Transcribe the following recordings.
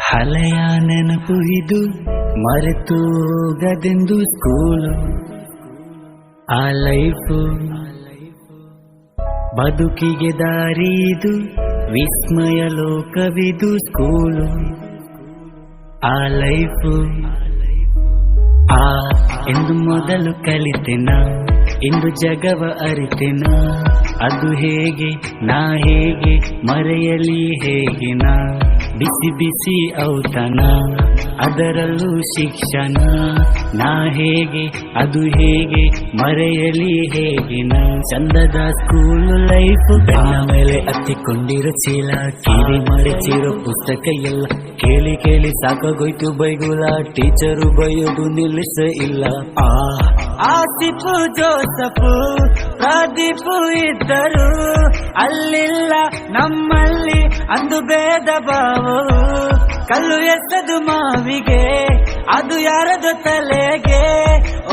ಹಳೆಯ ನೆನಪು ಇದು ಮರೆತೋಗದೆಂದು ಸ್ಕೂಲು ಆ ಲೈಫು ಬದುಕಿಗೆ ದಾರಿದು ವಿಸ್ಮಯ ಲೋಕವಿದು ಸ್ಕೂಲು ಆ ಲೈಫು ಎಂದು ಮೊದಲು ಕಲಿತೆನ ಇಂದು ಜಗವ ಅರಿತೆನ ಅದು ಹೇಗೆ ನಾ ಹೇಗೆ ಮರೆಯಲಿ ಹೇಗೆ ನಾ ಬಿಸಿ ಬಿಸಿ ಔತಣ ಅದರಲ್ಲೂ ಶಿಕ್ಷಣ ನಾ ಹೇಗೆ ಅದು ಹೇಗೆ ಮರೆಯಲಿ ಹೇಗೆ ನಾ ಚಂದದ ಸ್ಕೂಲ್ ಲೈಫ್ ಬೆನ್ನ ಮೇಲೆ ಹತ್ತಿಕೊಂಡಿರೋ ಚೀಲ ಕಿರಿ ಮರೆಚಿರೋ ಪುಸ್ತಕ ಎಲ್ಲ ಕೇಳಿ ಕೇಳಿ ಸಾಕಾಗೋಯ್ತು ಬೈಗುಲ ಟೀಚರು ಬೈಯೋದು ನಿಲ್ಲಿಸ ಇಲ್ಲ ಆಸಿಫು ಜೋಸಫು ಪ್ರದೀಪು ಇದ್ದರು ಅಲ್ಲಿಲ್ಲ ನಮ್ಮಲ್ಲಿ ಅಂದು ಭೇದ ಭಾವವು ಕಲ್ಲು ಎಸೆದು ಮಾವಿಗೆ ಅದು ಯಾರದು ತಲೆಗೆ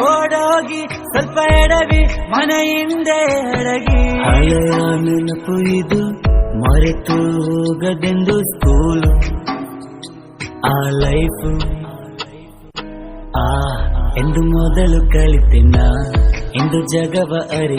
ಓಡೋಗಿ ಸ್ವಲ್ಪ ಎಡವಿ ಮನೆಯಿಂದೆ ಎಡಗಿ ಹಳೆಯ ನೆನಪು ಇದು ಮರೆತೋಗದೆಂದು ಸ್ಕೂಲು ಆ ಲೈಫು ಎಂದು ಮೊದಲು ಕಲಿತೆನ ಇಂದು ಜಗವ ಅರಿ